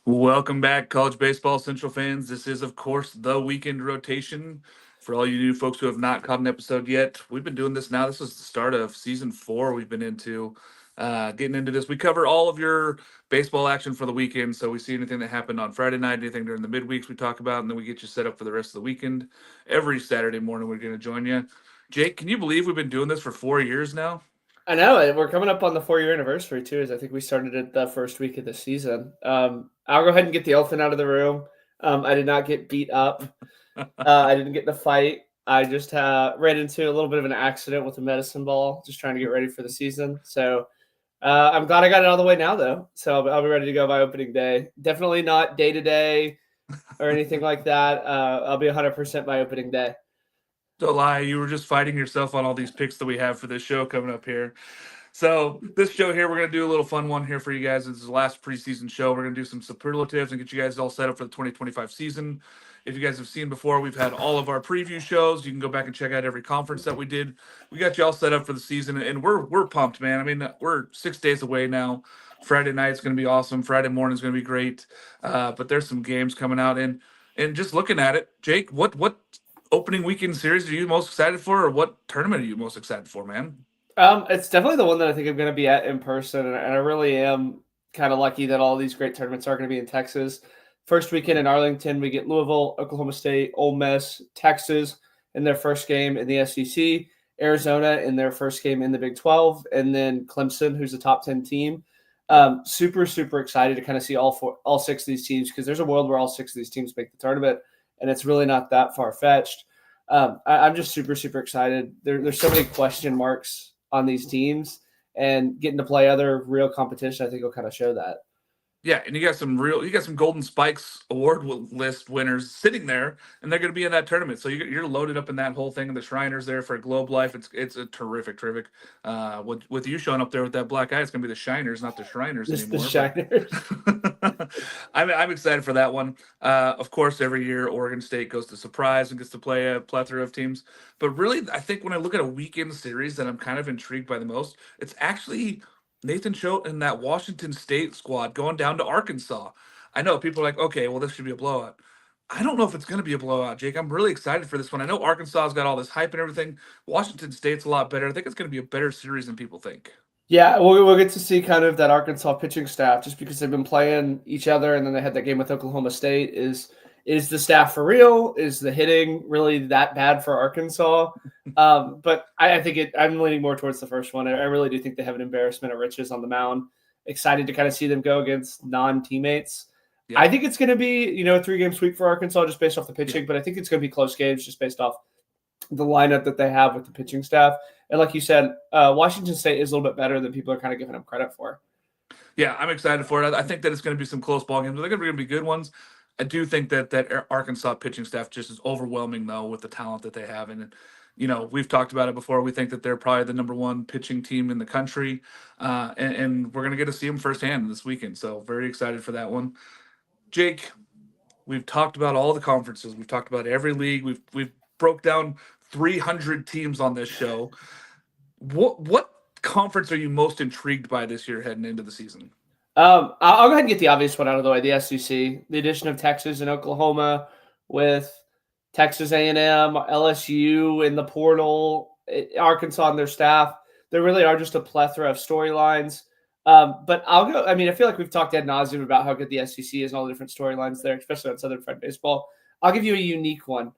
Welcome back, college baseball central fans. This is, of course, the weekend rotation. For all you new folks who have not caught an episode yet, we've been doing this now. This is the start of season 4. We've been into getting into this. We cover all of your baseball action for the weekend. So we see anything that happened on Friday night, anything during the midweeks we talk about, and then we get you set up for the rest of the weekend. Every Saturday morning, we're going to join you. Jake, can you believe we've been doing this for 4 years now? I know we're coming up on the 4-year anniversary too. As I think we started it the first week of the season. I'll go ahead and get the elephant out of the room. I did not get beat up. I didn't get in a fight. I just ran into a little bit of an accident with a medicine ball, just trying to get ready for the season. So I'm glad I got it out of the way now, though. So I'll be ready to go by opening day. Definitely not day to day or anything like that. I'll be 100% by opening day. Don't lie, you were just fighting yourself on all these picks that we have for this show coming up here. So this show here, we're gonna do a little fun one here for you guys. This is the last preseason show. We're gonna do some superlatives and get you guys all set up for the 2025 season. If you guys have seen before, we've had all of our preview shows. You can go back and check out every conference that we did. We got you all set up for the season, and we're pumped, man. I mean, we're 6 days away now. Friday night's gonna be awesome. Friday morning's gonna be great. But there's some games coming out, and just looking at it, Jake, what opening weekend series are you most excited for, or what tournament are you most excited for, man? It's definitely the one that I think I'm going to be at in person, and I really am kind of lucky that all these great tournaments are going to be in Texas. First weekend in Arlington, we get Louisville, Oklahoma State, Ole Miss, Texas in their first game in the SEC, Arizona in their first game in the Big 12, and then Clemson, who's a top 10 team. Super excited to kind of see all six of these teams, because there's a world where all six of these teams make the tournament, and it's really not that far fetched. I'm just super excited. There's so many question marks on these teams, and getting to play other real competition, I think will kind of show that. Yeah, and you got some Golden Spikes award list winners sitting there, and they're going to be in that tournament. So you're loaded up in that whole thing. And the Shriners there for Globe Life. It's a terrific. With you showing up there with that black eye, it's going to be the Shiners, not the Shriners Just the anymore. Shiners. But I'm excited for that one. Of course, every year Oregon State goes to surprise and gets to play a plethora of teams. But really, I think when I look at a weekend series that I'm kind of intrigued by the most, it's actually Nathan Choate and that Washington State squad going down to Arkansas. I know people are like, okay, well, this should be a blowout. I don't know if it's going to be a blowout, Jake. I'm really excited for this one. I know Arkansas's got all this hype and everything. Washington State's a lot better. I think it's going to be a better series than people think. Yeah, we'll get to see kind of that Arkansas pitching staff, just because they've been playing each other, and then they had that game with Oklahoma State. Is the staff for real? Is the hitting really that bad for Arkansas? But I think I'm leaning more towards the first one. I really do think they have an embarrassment of riches on the mound. Excited to kind of see them go against non-teammates. Yeah. I think it's going to be, a 3-game sweep for Arkansas just based off the pitching, but I think it's going to be close games just based off the lineup that they have with the pitching staff. And like you said, Washington State is a little bit better than people are kind of giving them credit for. Yeah, I'm excited for it. I think that it's going to be some close ball games. They're going to be good ones. I do think that Arkansas pitching staff just is overwhelming, though, with the talent that they have. And, we've talked about it before. We think that they're probably the number one pitching team in the country. And we're going to get to see them firsthand this weekend. So very excited for that one. Jake, we've talked about all the conferences. We've talked about every league. We've broke down 300 teams on this show. What conference are you most intrigued by this year heading into the season? I'll go ahead and get the obvious one out of the way. The SEC, the addition of Texas and Oklahoma, with Texas A&M, LSU in the portal, Arkansas and their staff. There really are just a plethora of storylines. But I'll go. I mean, I feel like we've talked ad nauseum about how good the SEC is and all the different storylines there, especially on Southern Fried Baseball. I'll give you a unique one.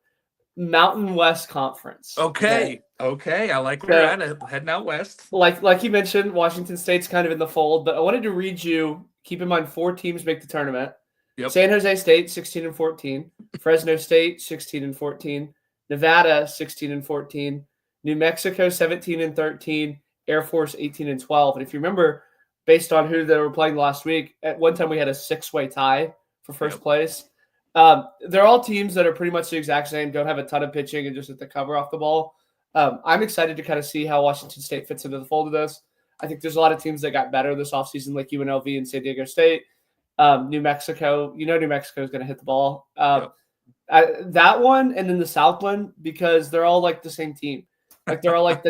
Mountain West Conference. Okay. I like where you're at, heading out west. Like you mentioned, Washington State's kind of in the fold, but I wanted to read you. Keep in mind, 4 teams make the tournament. Yep. San Jose State 16-14, Fresno State 16-14, Nevada 16-14, New Mexico 17-13, Air Force 18-12. And if you remember, based on who they were playing last week, at one time we had a 6-way tie for first place. They're all teams that are pretty much the exact same, don't have a ton of pitching and just hit the cover off the ball. I'm excited to kind of see how Washington State fits into the fold of this. I think there's a lot of teams that got better this offseason, like UNLV and San Diego State. New Mexico, New Mexico is going to hit the ball. That one, and then the South one, because they're all like the same team. Like they're all like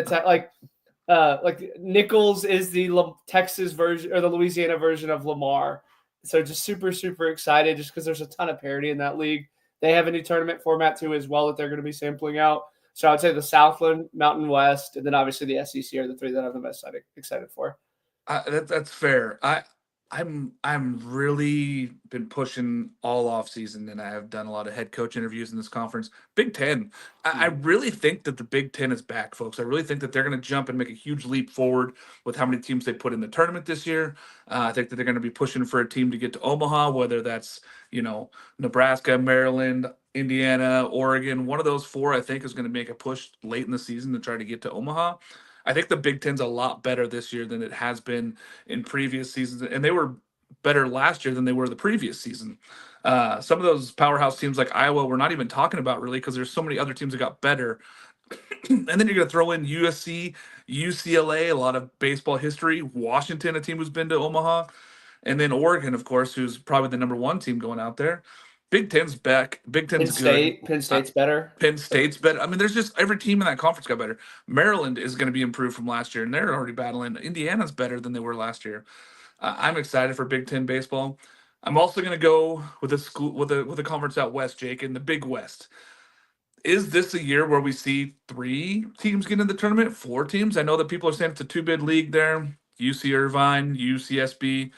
like Nichols is the Texas version or the Louisiana version of Lamar. So just super, super excited just because there's a ton of parity in that league. They have a new tournament format too as well that they're going to be sampling out. So I would say the Southland, Mountain West, and then obviously the SEC are the three that I'm the most excited for. That's fair. I'm really been pushing all off season, and I have done a lot of head coach interviews in this conference. Big Ten. I really think that the Big Ten is back, folks. I really think that they're going to jump and make a huge leap forward with how many teams they put in the tournament this year. I think that they're going to be pushing for a team to get to Omaha, whether that's Nebraska, Maryland, Indiana, Oregon. One of those four, I think, is going to make a push late in the season to try to get to Omaha. I think the Big Ten's a lot better this year than it has been in previous seasons, and they were better last year than they were the previous season. Some of those powerhouse teams like Iowa, we're not even talking about really because there's so many other teams that got better. And then you're going to throw in USC, UCLA, a lot of baseball history, Washington, a team who's been to Omaha, and then Oregon, of course, who's probably the number one team going out there. Big Ten's back. Big Penn Ten's good. State, Penn State's better. Penn State's better. I mean, there's just every team in that conference got better. Maryland is going to be improved from last year, and they're already battling. Indiana's better than they were last year. I'm excited for Big Ten baseball. I'm also going to go with a school with a conference out west, Jake, in the Big West. Is this a year where we see 3 teams get in the tournament? 4 teams? I know that people are saying it's a 2-bid league there. UC Irvine, UCSB.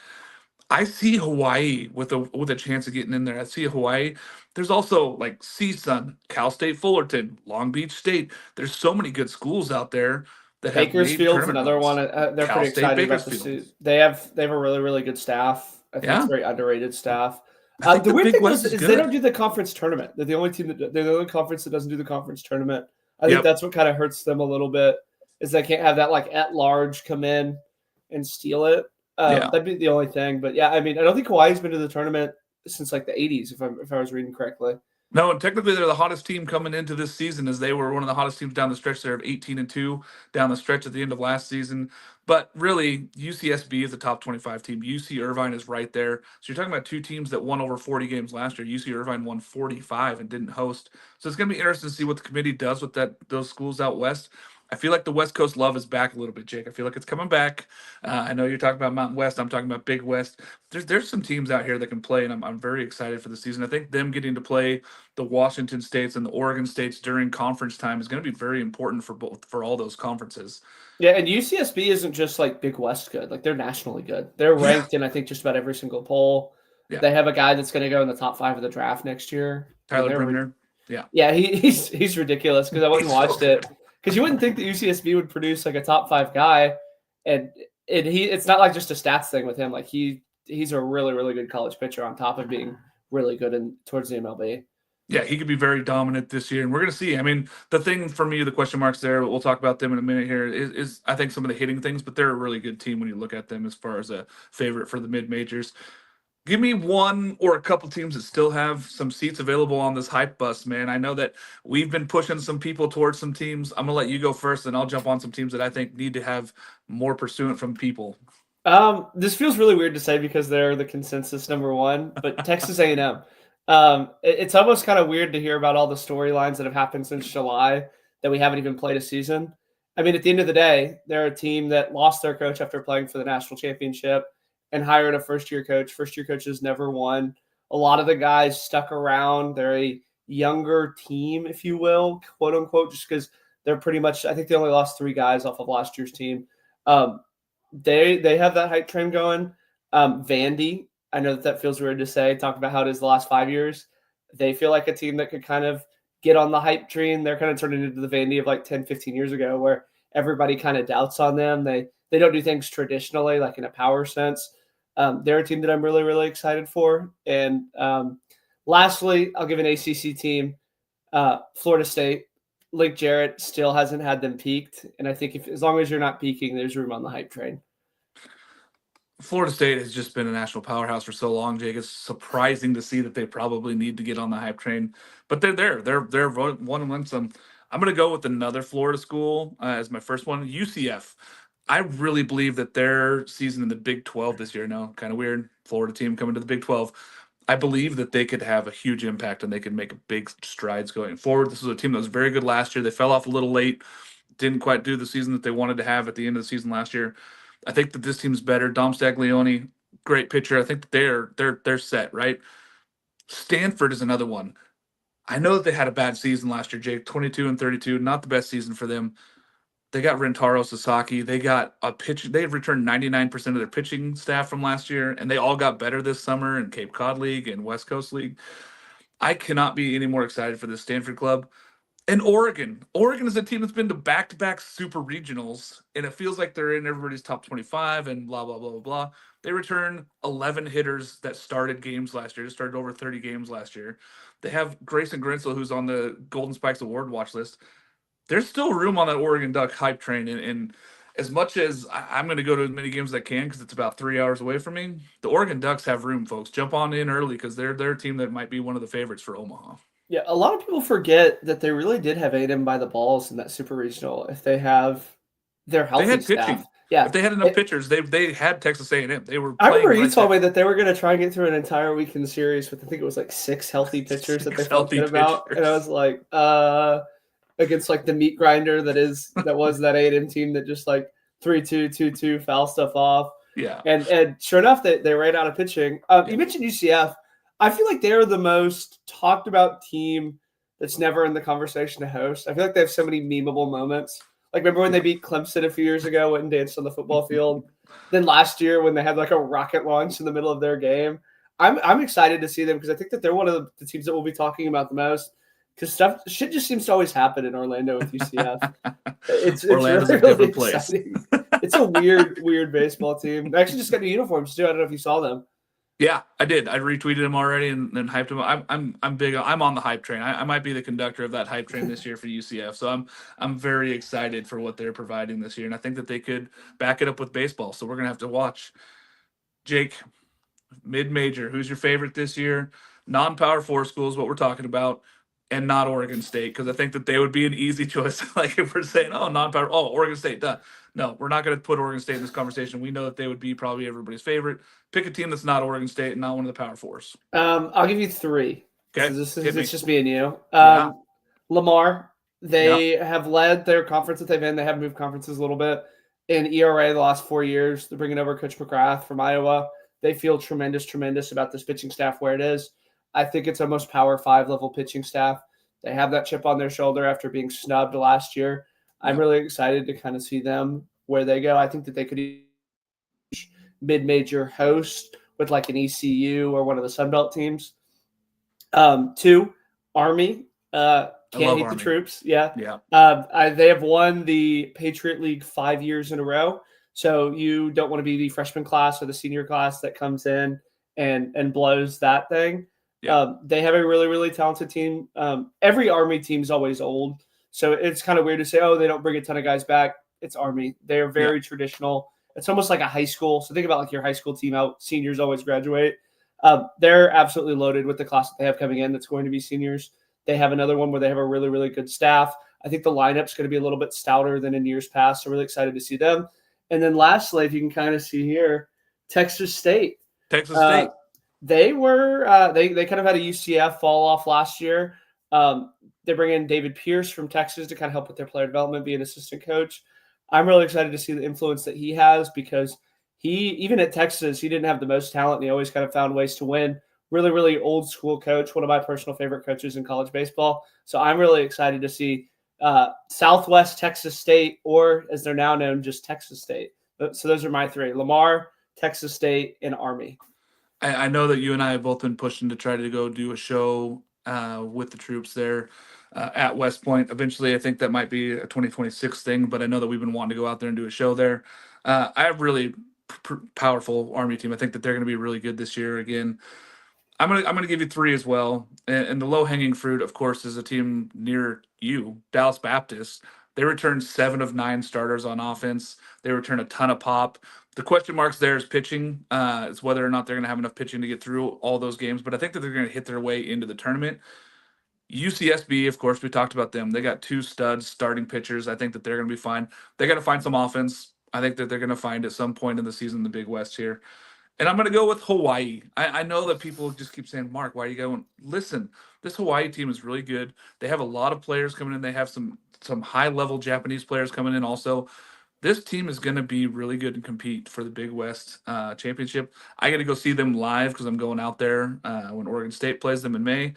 I see Hawaii with a chance of getting in there. I see Hawaii. There's also like CSUN, Cal State Fullerton, Long Beach State. There's so many good schools out there that have made Bakersfield's tournament another runs. one. They're Cal pretty State excited about this. Bakersfield. They have a really, really good staff. I think it's Yeah, very underrated staff. I think The the weird Big thing West is, is is they don't good. do the conference tournament. They're the only team they're the only conference that doesn't do the conference tournament. I think Yep. that's what kind of hurts them a little bit. Is they can't have that like at large come in and steal it. Yeah. That'd be the only thing. But yeah, I mean, I don't think Hawaii's been to the tournament since like the '80s, if I was reading correctly. No, and technically they're the hottest team coming into this season, as they were one of the hottest teams down the stretch there of 18-2 down the stretch at the end of last season. But really, UCSB is a top 25 team. UC Irvine is right there. So you're talking about 2 teams that won over 40 games last year. UC Irvine won 45 and didn't host. So it's going to be interesting to see what the committee does with those schools out west. I feel like the West Coast love is back a little bit, Jake. I feel like it's coming back. I know you're talking about Mountain West. I'm talking about Big West. There's some teams out here that can play, and I'm very excited for the season. I think them getting to play the Washington States and the Oregon States during conference time is going to be very important for all those conferences. Yeah, and UCSB isn't just like Big West good. Like they're nationally good. They're Yeah, ranked in I think just about every single poll. yeah. They have a guy that's going to go in the top 5 of the draft next year. I mean, Tyler Brimner. Yeah. yeah, he's ridiculous because I went and He's so watched it good. because you wouldn't think that UCSB would produce like a top 5 guy, and it's not like just a stats thing with him. Like he's a really really good college pitcher on top of being really good in towards the MLB. Yeah, he could be very dominant this year, and we're going to see. I mean, the thing for me, the question marks there, we'll talk about them in a minute here, is I think some of the hitting things, but they're a really good team when you look at them as far as a favorite for the mid majors. Give me one or a couple teams that still have some seats available on this hype bus, man. I know that we've been pushing some people towards some teams. I'm gonna let you go first, and I'll jump on some teams that I think need to have more pursuant from people. This feels really weird to say because they're the consensus number 1, but Texas A&M. It's almost kind of weird to hear about all the storylines that have happened since July that we haven't even played a season. I mean, at the end of the day, they're a team that lost their coach after playing for the national championship and hired a first-year coach. First-year coaches never won. A lot of the guys stuck around. They're a younger team, if you will, quote unquote, just because they're pretty much. I think they only lost 3 guys off of last year's team. They have that hype train going. Vandy, I know that feels weird to say. Talk about how it is the last 5 years. They feel like a team that could kind of get on the hype train. They're kind of turning into the Vandy of like 10, 15 years ago where everybody kind of doubts on them. They don't do things traditionally, like in a power sense. They're a team that I'm really, really excited for. And lastly, I'll give an ACC team, Florida State. Lake Jarrett still hasn't had them peaked. And I think as long as you're not peaking, there's room on the hype train. Florida State has just been a national powerhouse for so long, Jake. It's surprising to see that they probably need to get on the hype train, but they're there. They're one and one some. I'm going to go with another Florida school as my first one, UCF. I really believe that their season in the Big 12 this year, now kind of weird, Florida team coming to the Big 12. I believe that they could have a huge impact and they could make big strides going forward. This was a team that was very good last year. They fell off a little late, didn't quite do the season that they wanted to have at the end of the season last year. I think that this team's better. Dom Staglione, great pitcher. I think they're set, right? Stanford is another one. I know that they had a bad season last year, Jake. 22-32, not the best season for them. They got Rentaro Sasaki. They got a pitch. They have returned 99% of their pitching staff from last year, and they all got better this summer in Cape Cod League and West Coast League. I cannot be any more excited for this Stanford club. And Oregon. Oregon is a team that's been to back-to-back super regionals, and it feels like they're in everybody's top 25 and blah, blah, blah, blah, blah. They return 11 hitters that started games last year, just started over 30 games last year. They have Grayson Grinsell, who's on the Golden Spikes Award watch list. There's still room on that Oregon Duck hype train. And as much as I'm going to go to as many games as I can because it's about 3 hours away from me, the Oregon Ducks have room, folks. Jump on in early because they're a team that might be one of the favorites for Omaha. Yeah, a lot of people forget that they really did have A&M by the balls in that super regional. If they have their healthy They had staff, pitching. yeah. If they had enough pitchers, they had Texas A&M. They were. I remember playing you right told there. me that they were going to try and get through an entire weekend series with, I think it was like 6 healthy pitchers that they felt good about, and I was like, against like the meat grinder that was that A&M team that just like 3-2, 2-2 foul stuff off. Yeah. And sure enough, they ran out of pitching. You mentioned UCF. I feel like they're the most talked about team that's never in the conversation to host. I feel like they have so many memeable moments. Like, remember when they beat Clemson a few years ago, went and danced on the football field? Then last year when they had like a rocket launch in the middle of their game. I'm excited to see them because I think that they're one of the teams that we'll be talking about the most. Because shit just seems to always happen in Orlando with UCF. It's Orlando's really, a different really place. exciting. It's a weird baseball team. They actually just got new uniforms too. I don't know if you saw them. Yeah, I did. I retweeted him already and then hyped him. I'm big. I'm on the hype train. I might be the conductor of that hype train this year for UCF. So I'm very excited for what they're providing this year, and I think that they could back it up with baseball. So we're gonna have to watch. Jake, mid-major. Who's your favorite this year? Non-power four schools. What we're talking about, and not Oregon State because I think that they would be an easy choice. Like if we're saying, oh, non-power, oh, Oregon State, duh. No, we're not going to put Oregon State in this conversation. We know that they would be probably everybody's favorite. Pick a team that's not Oregon State and not one of the power fours. I'll give you 3. Okay, It's just me and you. Yeah. Lamar, they have led their conference that they've in. They have moved conferences a little bit in ERA the last 4 years. They're bringing over Coach McGrath from Iowa. They feel tremendous about this pitching staff where it is. I think it's almost Power 5 level pitching staff. They have that chip on their shoulder after being snubbed last year. I'm really excited to kind of see them where they go. I think that they could mid-major host with like an ECU or one of the Sunbelt teams. 2, Army. Can't hate Army. the troops. Yeah. Yeah. They have won the Patriot League 5 years in a row. So you don't want to be the freshman class or the senior class that comes in and blows that thing. Yeah. They have a really talented team. Every Army team is always old. So it's kind of weird to say, oh, they don't bring a ton of guys back. It's Army. They're very traditional. It's almost like a high school. So think about like your high school team out. Seniors always graduate. They're absolutely loaded with the class that they have coming in that's going to be seniors. They have another one where they have a really good staff. I think the lineup's going to be a little bit stouter than in years past. So really excited to see them. And then lastly, if you can kind of see here, Texas State. They were they kind of had a UCF fall off last year. They bring in David Pierce from Texas to kind of help with their player development, be an assistant coach. I'm really excited to see the influence that he has because even at Texas, he didn't have the most talent and he always kind of found ways to win. Really old school coach, one of my personal favorite coaches in college baseball. So I'm really excited to see Southwest Texas State, or as they're now known, just Texas State. So those are my 3: Lamar, Texas State, and Army. I know that you and I have both been pushing to try to go do a show with the troops there at West Point. Eventually, I think that might be a 2026 thing, but I know that we've been wanting to go out there and do a show there. I have really powerful Army team. I think that they're going to be really good this year again. I'm gonna give you 3 as well. And the low hanging fruit, of course, is a team near you, Dallas Baptist. They returned 7 of 9 starters on offense. They return a ton of pop. The question marks there is pitching. It's whether or not they're going to have enough pitching to get through all those games. But I think that they're going to hit their way into the tournament. UCSB, of course, we talked about them. They got 2 studs starting pitchers. I think that they're going to be fine. They got to find some offense. I think that they're going to find at some point in the season the Big West here. And I'm going to go with Hawaii. I know that people just keep saying, Mark, why are you going? Listen, this Hawaii team is really good. They have a lot of players coming in. They have some high-level Japanese players coming in also. this team is going to be really good and compete for the Big West championship. I got to go see them live because I'm going out there when Oregon State plays them in May.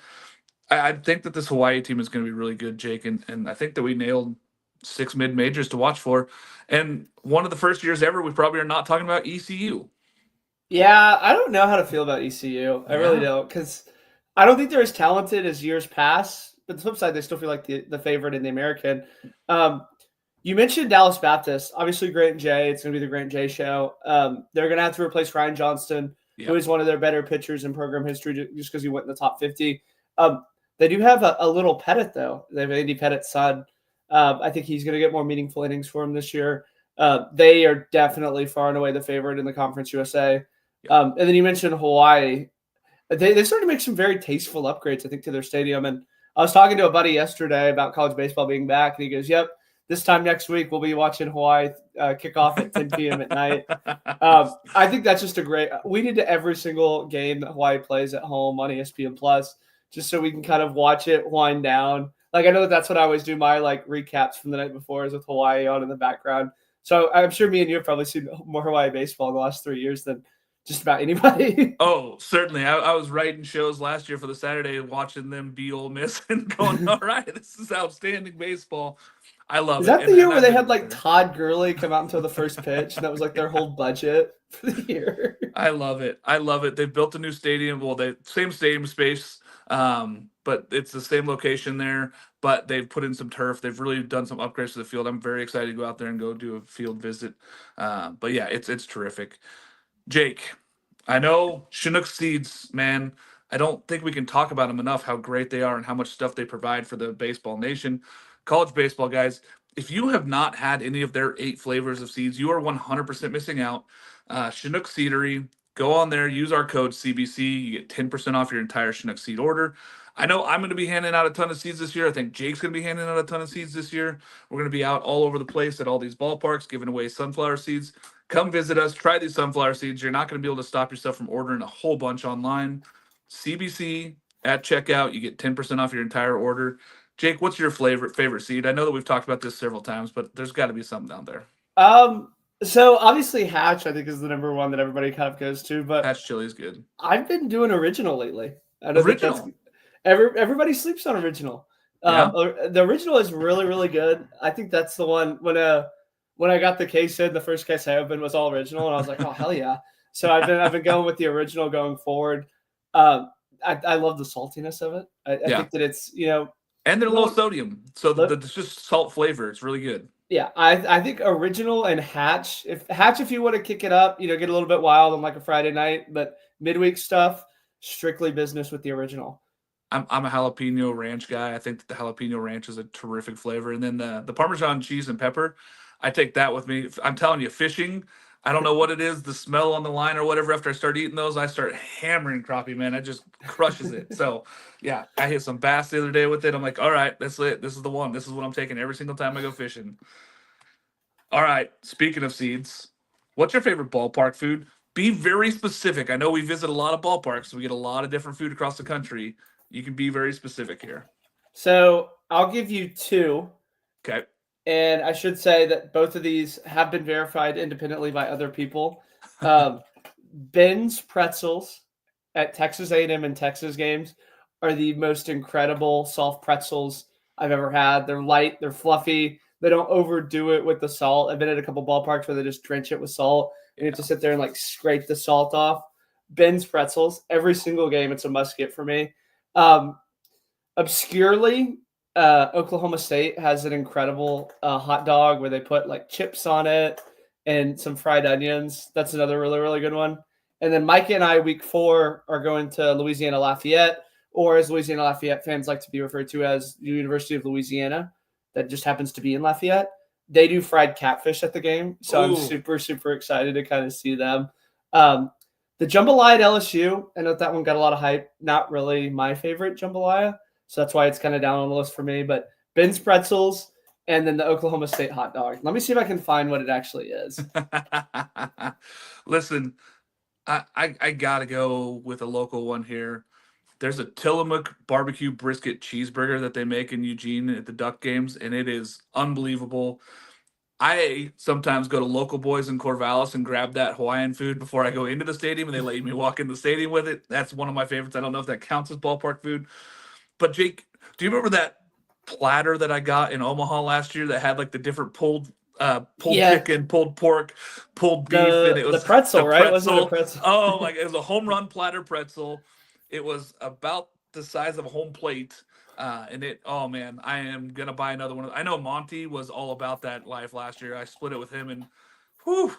I think that this Hawaii team is going to be really good, Jake, and I think that we nailed 6 mid majors to watch for. And one of the first years ever, we probably are not talking about ECU. Yeah, I don't know how to feel about ECU. I really Yeah. don't, because I don't think they're as talented as years past. But the flip side, they still feel like the favorite in the American. Um, you mentioned Dallas Baptist. Obviously, Grant J. It's going to be the Grant J. show. They're going to have to replace Ryan Johnston, who Yep. is one of their better pitchers in program history, just because he went in the top 50. They do have a little Pettit, though. They have Andy Pettit's son. I think he's going to get more meaningful innings for him this year. They are definitely far and away the favorite in the Conference USA. And then you mentioned Hawaii. They started to make some very tasteful upgrades, I think, to their stadium. And I was talking to a buddy yesterday about college baseball being back, and he goes, "Yep, this time next week we'll be watching Hawaii kick off at 10 p.m. at night." I think that's just a great. We need to every single game that Hawaii plays at home on ESPN Plus, just so we can kind of watch it wind down. Like I know that's what I always do my like recaps from the night before is with Hawaii on in the background. So I'm sure me and you have probably seen more Hawaii baseball in the last 3 years than just about anybody. Oh, certainly. I was writing shows last year for the Saturday, watching them be Ole Miss and going, "All right, this is outstanding baseball." I love Is it, that the year and where I've they been had out like there. Todd Gurley come out until the first pitch, and that was like their whole budget for the year? I love it. I love it. They've built a new stadium. Well, they same stadium space, but it's the same location there. But they've put in some turf. They've really done some upgrades to the field. I'm very excited to go out there and go do a field visit. But yeah, it's terrific. Jake, I know Chinook seeds, man. I don't think we can talk about them enough. How great they are and how much stuff they provide for the baseball nation, college baseball guys. If you have not had any of their 8 flavors of seeds, you are 100% missing out. Chinook Seedery, go on there, use our code CBC. You get 10% off your entire Chinook seed order. I know I'm going to be handing out a ton of seeds this year. I think Jake's going to be handing out a ton of seeds this year. We're going to be out all over the place at all these ballparks giving away sunflower seeds. Come visit us. Try these sunflower seeds. You're not going to be able to stop yourself from ordering a whole bunch online. CBC at checkout. You get 10% off your entire order. Jake, what's your favorite seed? I know that we've talked about this several times, but there's got to be something down there. So obviously Hatch, I think, is the number one that everybody kind of goes to, but Hatch chili is good. I've been doing original lately. I know that's Original. everybody sleeps on original. Yeah. The original is really, really good. I think that's the one when I got the case in, the first case I opened was all original, and I was like, oh hell yeah. So I've been going with the original going forward. Um, I love the saltiness of it. I Yeah. think that it's And they're low little, sodium. So it's just salt flavor. It's really good. yeah, I think original and Hatch. If you want to kick it up, get a little bit wild on like a Friday night, but midweek stuff, strictly business with the original. I'm a jalapeno ranch guy. I think that the jalapeno ranch is a terrific flavor. And then the Parmesan cheese and pepper, I take that with me. I'm telling you, fishing, I don't know what it is, the smell on the line or whatever. After I start eating those, I start hammering crappie, man. It just crushes it. So, yeah, I hit some bass the other day with it. I'm like, all right, that's it. This is the one. This is what I'm taking every single time I go fishing. All right, speaking of seeds, what's your favorite ballpark food? Be very specific. I know we visit a lot of ballparks, so we get a lot of different food across the country. You can be very specific here. So I'll give you two. Okay. And I should say that both of these have been verified independently by other people. Ben's pretzels at Texas A&M and Texas games are the most incredible soft pretzels I've ever had. They're light, they're fluffy. They don't overdo it with the salt. I've been at a couple ballparks where they just drench it with salt. And you have to sit there and like scrape the salt off. Ben's pretzels, every single game, it's a must get for me. Obscurely, Oklahoma State has an incredible hot dog where they put like chips on it and some fried onions. That's another really, really good one. And then Micah and I, week 4, are going to Louisiana Lafayette, or as Louisiana Lafayette fans like to be referred to as the University of Louisiana, that just happens to be in Lafayette. They do fried catfish at the game, so I'm super, super excited to kind of see them. The jambalaya at LSU, I know that one got a lot of hype. Not really my favorite jambalaya, so that's why it's kind of down on the list for me. But Ben's pretzels and then the Oklahoma State hot dog. Let me see if I can find what it actually is. Listen, I gotta go with a local one here. There's a Tillamook barbecue brisket cheeseburger that they make in Eugene at the Duck games, and it is unbelievable. I sometimes go to Local Boys in Corvallis and grab that Hawaiian food before I go into the stadium, and they let me walk in the stadium with it. That's one of my favorites. I don't know if that counts as ballpark food. But Jake, do you remember that platter that I got in Omaha last year that had like the different pulled Yeah, chicken, pulled pork, pulled beef, and it the was the pretzel, right? Wasn't it a pretzel. pretzel? Oh my! It was a home run platter pretzel. It was about the size of a home plate. And it, oh man, I am gonna buy another one. I know Monty was all about that life last year. I split it with him, and whew,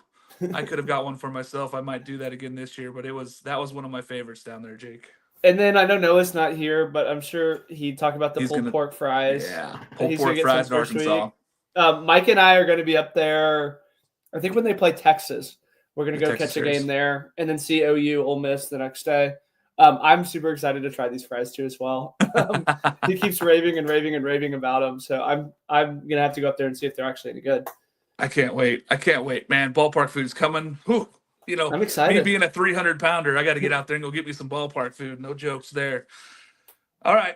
I could have got one for myself. I might do that again this year, but that was one of my favorites down there, Jake. And then I know Noah's not here, but I'm sure he'd talk about the He's pulled gonna, pork fries. yeah, pulled He's gonna pork get some fries in first Arkansas. week. Mike and I are going to be up there. I think when they play Texas, we're going to The go Texas catch a series. game there, and then see OU Ole Miss the next day. I'm super excited to try these fries too as well. He keeps raving and raving and raving about them, so I'm gonna have to go up there and see if they're actually any good. I can't wait. I can't wait, man. Ballpark food's coming. Whew. You know, I'm me excited. being a 300-pounder, I got to get out there and go get me some ballpark food. No jokes there. All right.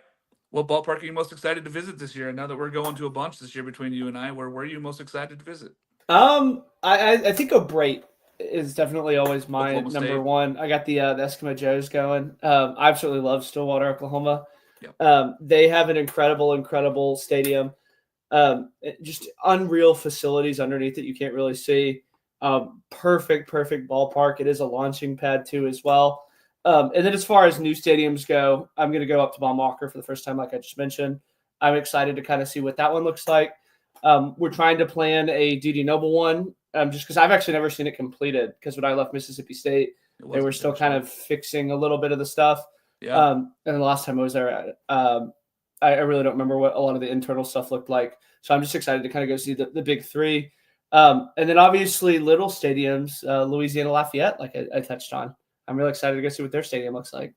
What ballpark are you most excited to visit this year? And now that we're going to a bunch this year between you and I, where were you most excited to visit? I think O'Brate is definitely always my Oklahoma number State. one. I got the Eskimo Joes going. I absolutely love Stillwater, Oklahoma. Yep. They have an incredible stadium. Just unreal facilities underneath it you can't really see. Perfect ballpark. It is a launching pad too as well. And then as far as new stadiums go, I'm going to go up to Baum-Walker for the first time, like I just mentioned. I'm excited to kind of see what that one looks like. We're trying to plan a D.D. Noble one, just because I've actually never seen it completed. Because when I left Mississippi State, they were still kind of fixing a little bit of the stuff. Yeah. And the last time I was there, I really don't remember what a lot of the internal stuff looked like. So I'm just excited to kind of go see the big three. And then obviously little stadiums, Louisiana Lafayette, like I touched on. I'm really excited to go see what their stadium looks like.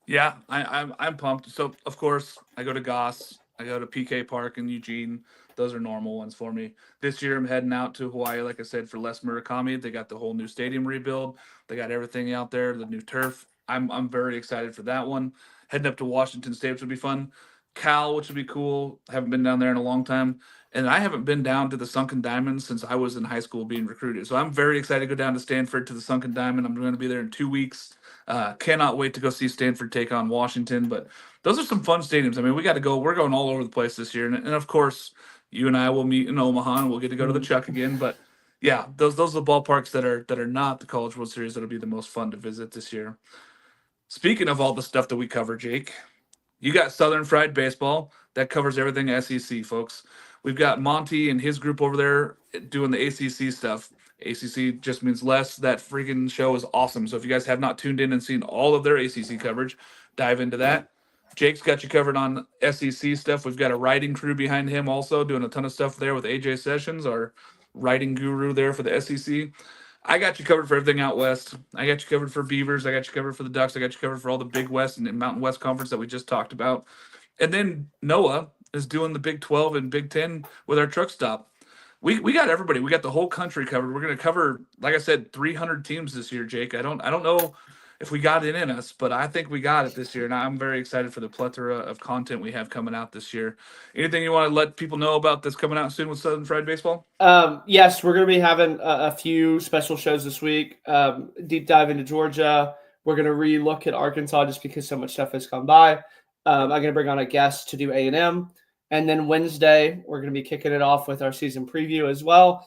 Yeah, I'm pumped. So of course I go to Goss, I go to PK Park in Eugene. Those are normal ones for me. This year I'm heading out to Hawaii, like I said, for Les Murakami. They got the whole new stadium rebuild. They got everything out there, the new turf. I'm very excited for that one. Heading up to Washington State, which would be fun. Cal, which would be cool. I haven't been down there in a long time. And I haven't been down to the Sunken Diamond since I was in high school being recruited. So I'm very excited to go down to Stanford to the Sunken Diamond. I'm going to be there in 2 weeks. Cannot wait to go see Stanford take on Washington. But those are some fun stadiums. I mean, we got to go. We're going all over the place this year. And of course, you and I will meet in Omaha and we'll get to go to the Chuck again. But yeah, those are the ballparks that are not the College World Series that'll be the most fun to visit this year. Speaking of all the stuff that we cover, Jake, you got Southern Fried Baseball. That covers everything SEC, folks. We've got Monty and his group over there doing the ACC stuff. ACC just means less. That freaking show is awesome. So if you guys have not tuned in and seen all of their ACC coverage, dive into that. Jake's got you covered on SEC stuff. We've got a writing crew behind him also doing a ton of stuff there with AJ Sessions, our writing guru there for the SEC. I got you covered for everything out west. I got you covered for Beavers. I got you covered for the Ducks. I got you covered for all the Big West and Mountain West Conference that we just talked about. And then Noah is doing the Big 12 and Big 10 with our truck stop. We got everybody. We got the whole country covered. We're going to cover, like I said, 300 teams this year, Jake. I don't know if we got it in us, but I think we got it this year, and I'm very excited for the plethora of content we have coming out this year. Anything you want to let people know about that's coming out soon with Southern Fried Baseball? Yes, we're going to be having a few special shows this week. Deep dive into Georgia. We're going to re-look at Arkansas just because so much stuff has come by. I'm going to bring on a guest to do A&M. And then Wednesday, we're going to be kicking it off with our season preview as well.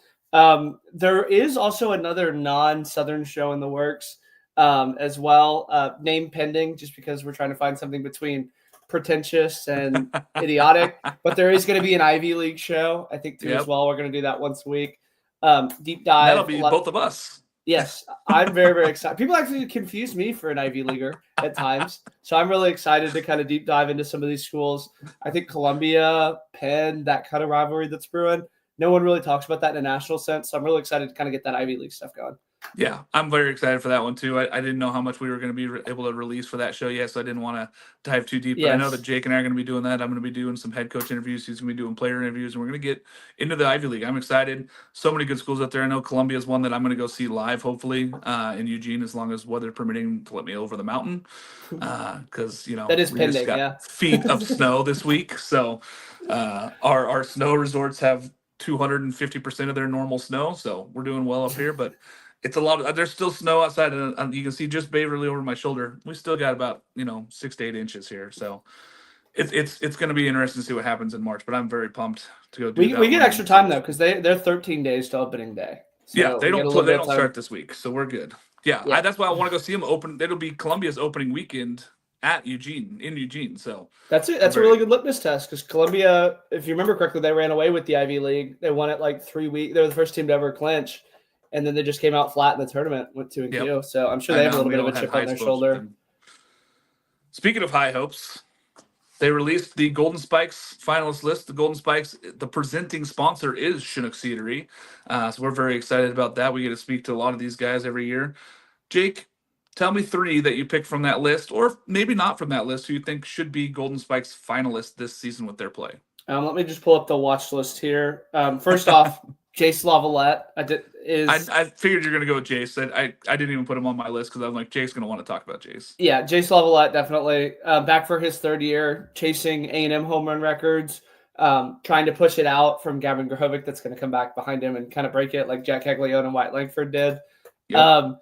There is also another non-Southern show in the works as well, name pending, just because we're trying to find something between pretentious and idiotic. But there is going to be an Ivy League show, I think, too, as well. We're going to do that once a week. Deep dive. That'll be both of us. Yes, I'm very excited. People actually confuse me for an Ivy Leaguer at times. So I'm really excited to kind of deep dive into some of these schools. I think Columbia, Penn, that kind of rivalry that's brewing. No one really talks about that in a national sense. So I'm really excited to kind of get that Ivy League stuff going. Yeah, I'm very excited for that one too. I didn't know how much we were going to be able to release for that show yet, so I didn't want to dive too deep. But I know that Jake and I are going to be doing that. I'm going to be doing some head coach interviews. He's going to be doing player interviews, and we're going to get into the Ivy League. I'm excited. So many good schools out there. I know Columbia is one that I'm going to go see live, hopefully, in Eugene, as long as weather permitting to let me over the mountain. Because that is pending. Just got feet of snow this week, so our snow resorts have 250% of their normal snow, so we're doing well up here. But it's a lot of there's still snow outside, and you can see just Beverly over my shoulder. We still got about 6 to 8 inches here, so it's going to be interesting to see what happens in March. But I'm very pumped to go do that. We get one extra time though because they're 13 days to opening day. So yeah, they we get a don't little they bit of don't time. start this week, so we're good. Yeah, Yeah. that's why I want to go see them open. It'll be Columbia's opening weekend in Eugene. So That's it. That's a really good litmus test because Columbia, if you remember correctly, they ran away with the Ivy League. They won it like 3 weeks. They were the first team to ever clinch, and then they just came out flat in the tournament, went 2-2. So I'm sure they have a little bit of a chip on their shoulder. Speaking of high hopes, they released the Golden Spikes finalist list. The Golden Spikes, the presenting sponsor is Chinook Seedery. So we're very excited about that. We get to speak to a lot of these guys every year. Jake, tell me 3 that you picked from that list, or maybe not from that list, who you think should be Golden Spikes finalists this season with their play. Let me just pull up the watch list here. First off, Jace Lavalette. I figured you're going to go with Jace. I didn't even put him on my list because I'm like, Jake's going to want to talk about Jace. Yeah, Jace Lavalette, definitely. Back for his 3rd year, chasing A&M home run records, trying to push it out from Gavin Grahovic that's going to come back behind him and kind of break it like Jack Caglione and White Langford did. Yep.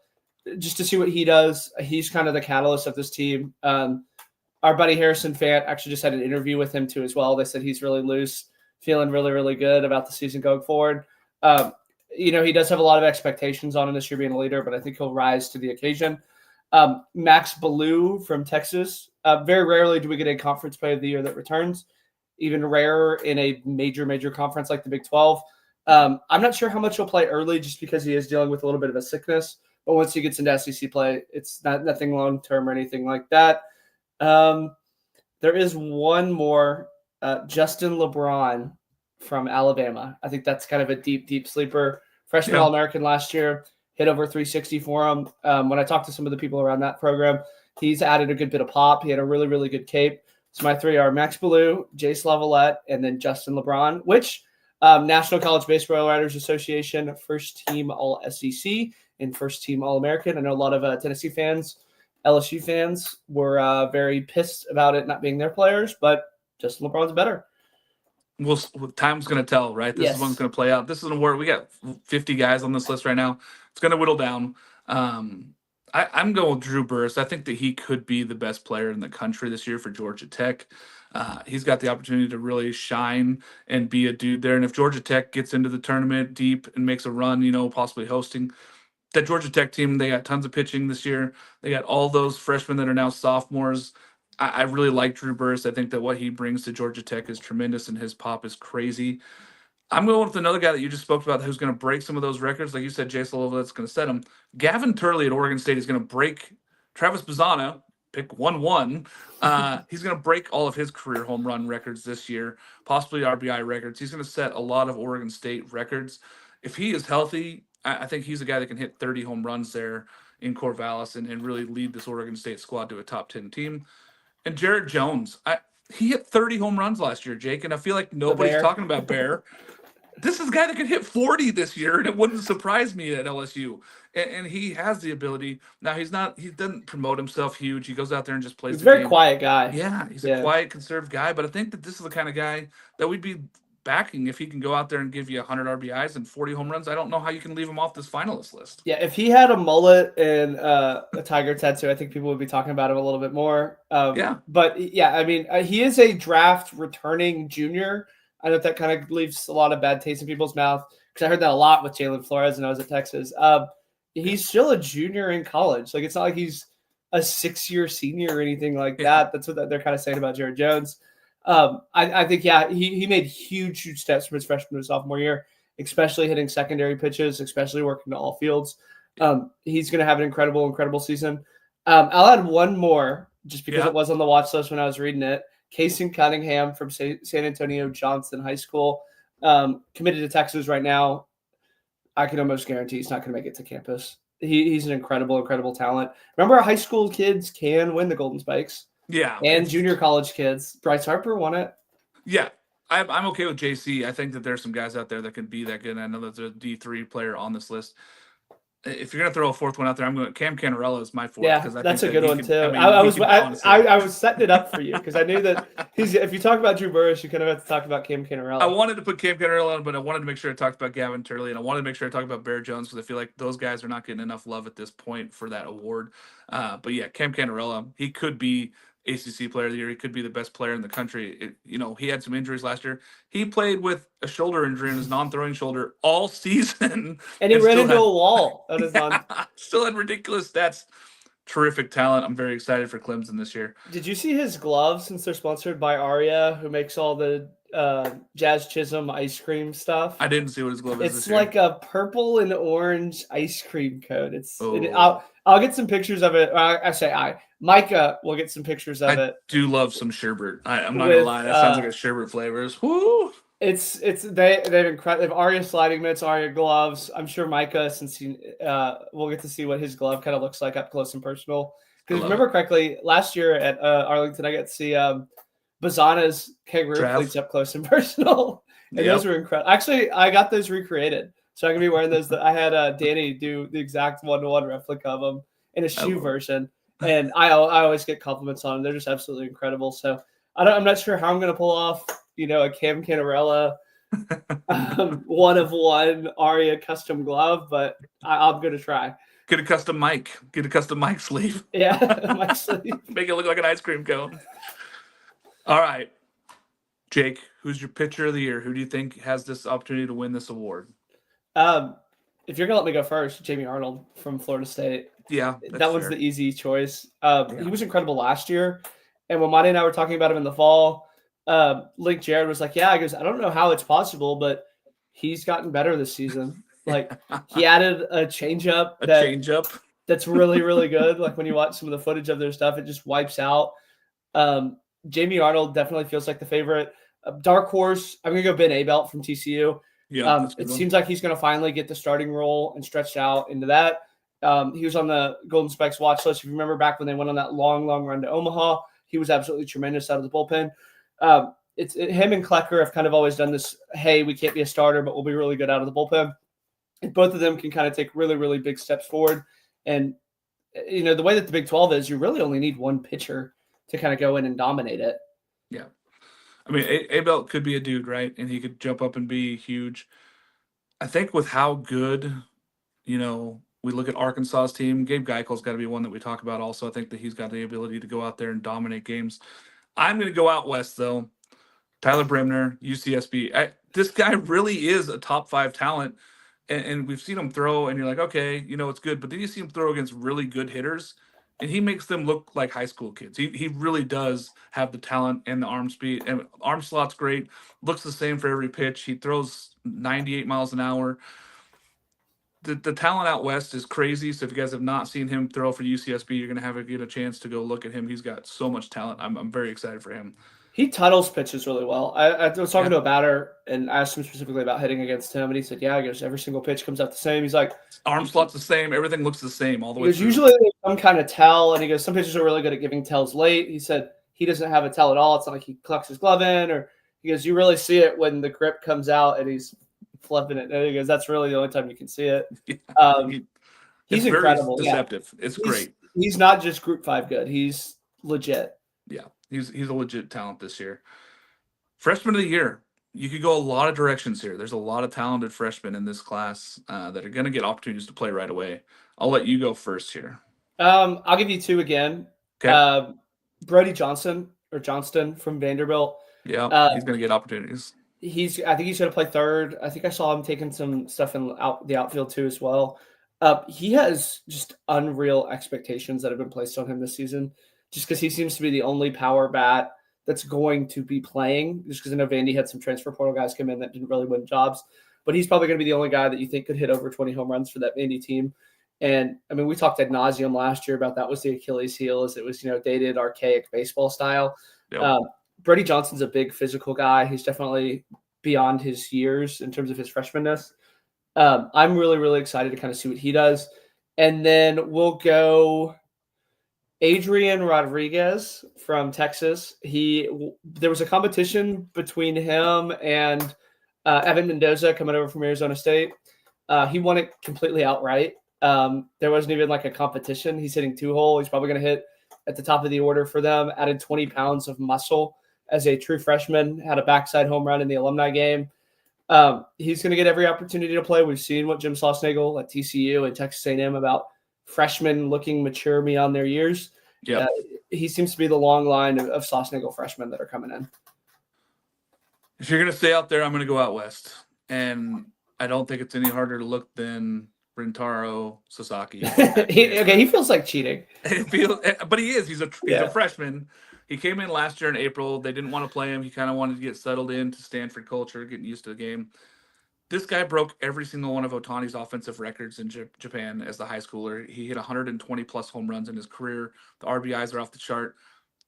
Just to see what he does. He's kind of the catalyst of this team. Our buddy Harrison Fant actually just had an interview with him too as well. They said he's really loose, feeling really, really good about the season going forward. He does have a lot of expectations on him this year being a leader, but I think he'll rise to the occasion. Max Ballou from Texas. Very rarely do we get a conference player of the year that returns. Even rarer in a major conference like the Big 12. I'm not sure how much he'll play early just because he is dealing with a little bit of a sickness. But once he gets into SEC play, it's nothing long-term or anything like that. There is one more, Justin LeBron from Alabama. I think that's kind of a deep sleeper. Freshman All-American last year, hit over 360 for him. When I talked to some of the people around that program, he's added a good bit of pop. He had a really, really good cape. So my 3 are Max Ballou, Jace Lavalette, and then Justin LeBron, which National College Baseball Writers Association, first team All-SEC, and first team All-American. I know a lot of Tennessee fans, LSU fans were very pissed about it not being their players, but Justin LeBron's better. Well, time's going to tell, right? This is one's going to play out. This is where we got 50 guys on this list right now. It's going to whittle down. I'm going with Drew Burress. I think that he could be the best player in the country this year for Georgia Tech. He's got the opportunity to really shine and be a dude there. And if Georgia Tech gets into the tournament deep and makes a run, possibly hosting, that Georgia Tech team, they got tons of pitching this year. They got all those freshmen that are now sophomores. I really like Drew Burress. I think that what he brings to Georgia Tech is tremendous, and his pop is crazy. I'm going with another guy that you just spoke about who's going to break some of those records. Like you said, Jace Lavallette's going to set them. Gavin Turley at Oregon State is going to break Travis Bazzana, pick 1-1. He's going to break all of his career home run records this year, possibly RBI records. He's going to set a lot of Oregon State records. If he is healthy, I think he's a guy that can hit 30 home runs there in Corvallis and really lead this Oregon State squad to a top 10 team. And Jared Jones, he hit 30 home runs last year, Jake, and I feel like nobody's talking about Bear. This is a guy that could hit 40 this year, and it wouldn't surprise me at LSU. And he has the ability. Now, he doesn't promote himself huge. He goes out there and just plays. He's a very quiet guy. Yeah, he's a quiet, conservative guy, but I think that this is the kind of guy that we'd be backing if he can go out there and give you 100 RBIs and 40 home runs. I don't know how you can leave him off this finalist list. Yeah, if he had a mullet and a tiger tattoo, I think people would be talking about him a little bit more. But yeah, I mean, he is a draft returning junior. I know that kind of leaves a lot of bad taste in people's mouth because I heard that a lot with Jalen Flores when I was at Texas. He's still a junior in college. Like, it's not like he's a 6-year senior or anything like that. That's what they're kind of saying about Jared Jones. I think, he made huge steps from his freshman to sophomore year, especially hitting secondary pitches, especially working to all fields. He's going to have an incredible season. I'll add one more just because it was on the watch list when I was reading it. Kason Cunningham from San Antonio Johnson High School, committed to Texas right now. I can almost guarantee he's not going to make it to campus. He's an incredible talent. Remember, high school kids can win the Golden Spikes. Yeah. And junior college kids. Bryce Harper won it. Yeah. I'm okay with JC. I think that there's some guys out there that can be that good. I know there's a D3 player on this list. if you're gonna throw a fourth one out there, I'm going. Cam Canarella is my fourth Yeah, because I that's a think that good he one can. too. I mean, I he was can honestly. I was setting it up for you because I knew that if you talk about Drew Burress, you kind of have to talk about Cam I Canarella. wanted to put Cam Canarella on, but I wanted to make sure I talked about Gavin Turley, and I wanted to make sure I talked about Bear Jones because I feel like those guys are not getting enough love at this point for that award. But yeah, Cam Canarella, he could be ACC Player of the Year. He could be the best player in the country. He had some injuries last year. He played with a shoulder injury in his non-throwing shoulder all season, And he and ran still into had a wall on his non. still had ridiculous stats. Terrific talent. I'm very excited for Clemson this year. Did you see his gloves since they're sponsored by Aria, who makes all the Jazz Chisholm ice cream stuff? I didn't see what his glove is It's this year. like a purple and orange ice cream cone. Oh. I'll get some pictures of it. Micah will get some pictures of I it do love some sherbet. I'm not gonna with lie, that sounds like a sherbet flavors. Woo! they've incredible. They have Aria sliding mitts, Aria gloves. I'm sure Micah, since he we'll get to see what his glove kind of looks like up close and personal. I Because love remember it. correctly, last year at Arlington, I got to see Bazana's kangaroo Trav. cleats up close and personal, and those Yep. were incredible. Actually, I got those recreated, so I'm gonna be wearing those. That I had Danny do the exact 1-to-1 replica of them in a shoe version, and I always get compliments on them. They're just absolutely incredible. So I'm not sure how I'm gonna pull off, a Cam Canarella 1-of-1 Aria custom glove, but I'm gonna try. Get a custom mic. Get a custom mic sleeve. Yeah, my sleeve. Make it look like an ice cream cone. All right. Jake, who's your pitcher of the year? Who do you think has this opportunity to win this award? If you're gonna let me go first, Jamie Arnold from Florida State. Yeah, That one's fair. the easy choice. Yeah. He was incredible last year, and when Monty and I were talking about him in the fall, Link Jared was like, "Yeah," I goes, "I don't know how it's possible, but he's gotten better this season. Like he added a changeup a changeup. that's really really good. Like when you watch some of the footage of their stuff, it just wipes out. Jamie Arnold definitely feels like the favorite. Dark horse, I'm gonna go Ben Abelt from TCU. Yeah, It seems like he's going to finally get the starting role and stretch out into that. He was on the Golden Spikes watch list. If you remember back when they went on that long run to Omaha, he was absolutely tremendous out of the bullpen. Him and Klecker have kind of always done this, hey, we can't be a starter, but we'll be really good out of the bullpen. And both of them can kind of take really, really big steps forward. And, the way that the Big 12 is, you really only need one pitcher to kind of go in and dominate it. Yeah. I mean, Abelt could be a dude, right? And he could jump up and be huge. I think with how good, we look at Arkansas's team, Gabe Geichel's got to be one that we talk about also. I think that he's got the ability to go out there and dominate games. I'm going to go out west, though. Tyler Bremner, UCSB. This guy really is a top 5 talent. And we've seen him throw, and you're like, okay, it's good. But then you see him throw against really good hitters, and he makes them look like high school kids. He really does have the talent and the arm speed. And arm slot's great. Looks the same for every pitch. He throws 98 miles an hour. The talent out west is crazy. So if you guys have not seen him throw for UCSB, you're going to get a chance to go look at him. He's got so much talent. I'm very excited for him. He tunnels pitches really well. I was talking to a batter and asked him specifically about hitting against him, and he said, "Yeah, he goes, every single pitch comes out the same." He's like, arm slot's the same. Everything looks the same all the way because through. usually there's some kind of tell, and he goes, some pitchers are really good at giving tells late. He said he doesn't have a tell at all. It's not like he clucks his glove in, or he goes, you really see it when the grip comes out and he's flipping it. And he goes, that's really the only time you can see it. He's incredible. Very deceptive. Yeah. It's great. He's not just Group 5 good. He's legit. Yeah, he's a legit talent this year. Freshman of the year. You could go a lot of directions here. There's a lot of talented freshmen in this class that are going to get opportunities to play right away. I'll let you go first here. I'll give you 2 again. Okay. Brody Johnston from Vanderbilt. Yeah, he's going to get opportunities. I think he's going to play third. I think I saw him taking some stuff in the outfield too as well. He has just unreal expectations that have been placed on him this season, just because he seems to be the only power bat that's going to be playing, just because I know Vandy had some transfer portal guys come in that didn't really win jobs, but he's probably going to be the only guy that you think could hit over 20 home runs for that Vandy team. And I mean, we talked ad nauseum last year about that was the Achilles heel, as it was, dated, archaic baseball style. Yep. Brady Johnson's a big physical guy. He's definitely beyond his years in terms of his freshmanness. I'm really, really excited to kind of see what he does. And then we'll go Adrian Rodriguez from Texas. There was a competition between him and Evan Mendoza coming over from Arizona State. He won it completely outright. There wasn't even like a competition. He's hitting 2-hole. He's probably going to hit at the top of the order for them. Added 20 pounds of muscle as a true freshman. Had a backside home run in the alumni game. He's going to get every opportunity to play. We've seen what Jim Schlossnagle at TCU and Texas A&M about freshmen looking mature beyond their years. Yeah. He seems to be the long line of Schlossnagle freshmen that are coming in. If you're going to stay out there, I'm going to go out west. And I don't think it's any harder to look than Rintaro Sasaki. He feels like cheating. But he is. He's a freshman. He came in last year in April. They didn't want to play him. He kind of wanted to get settled into Stanford culture, getting used to the game. This guy broke every single one of Otani's offensive records in Japan as the high schooler. He hit 120-plus home runs in his career. The RBIs are off the chart.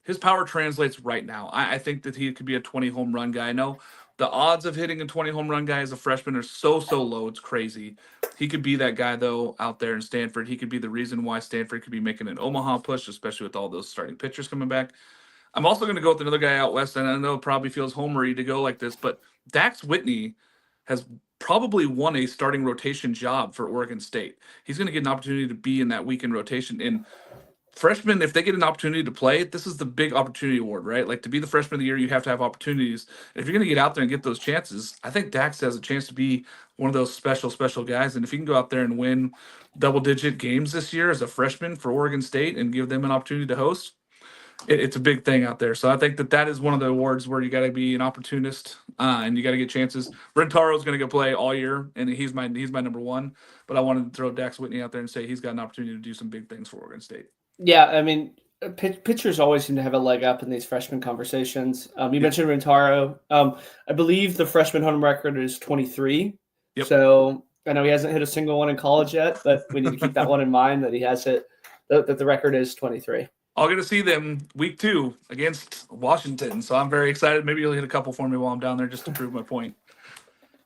His power translates right now. I think that he could be a 20-home run guy. I know the odds of hitting a 20-home run guy as a freshman are so low. It's crazy. He could be that guy, though, out there in Stanford. He could be the reason why Stanford could be making an Omaha push, especially with all those starting pitchers coming back. I'm also going to go with another guy out west, and I know it probably feels homery to go like this, but Dax Whitney has probably won a starting rotation job for Oregon State. He's going to get an opportunity to be in that weekend rotation. And freshmen, if they get an opportunity to play, this is the big opportunity award, right? Like, to be the freshman of the year, you have to have opportunities. If you're going to get out there and get those chances, I think Dax has a chance to be one of those special guys. And if you can go out there and win double-digit games this year as a freshman for Oregon State and give them an opportunity to host, it's a big thing out there. So I think that is one of the awards where you got to be an opportunist and you got to get chances. Rentaro's going to go play all year, and he's my number one. But I wanted to throw Dax Whitney out there and say he's got an opportunity to do some big things for Oregon State. Yeah, I mean, pitchers always seem to have a leg up in these freshman conversations. You mentioned Rentaro. I believe the freshman home record is 23. Yep. So I know he hasn't hit a single one in college yet, but we need to keep that one in mind that he has hit, that the record is 23. I'll get to see them week 2 against Washington, so I'm very excited. Maybe you'll hit a couple for me while I'm down there just to prove my point.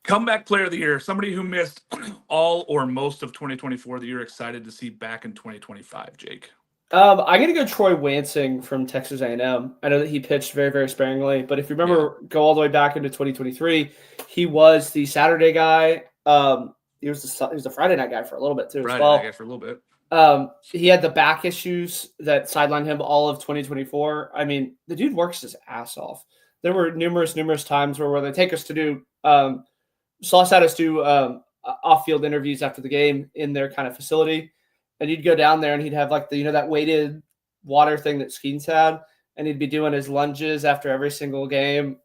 Comeback player of the year, somebody who missed all or most of 2024 that you're excited to see back in 2025, Jake. I'm going to go Troy Wansing from Texas A&M. I know that he pitched very, very sparingly, but if you remember, go all the way back into 2023, he was the Saturday guy. He was the Friday night guy for a little bit too. Friday night guy for a little bit. He had the back issues that sidelined him all of 2024. I mean, the dude works his ass off. There were numerous times where they take us to do Sloss had us do off-field interviews after the game in their kind of facility, and you'd go down there and he'd have like that weighted water thing that Skeens had, and he'd be doing his lunges after every single game.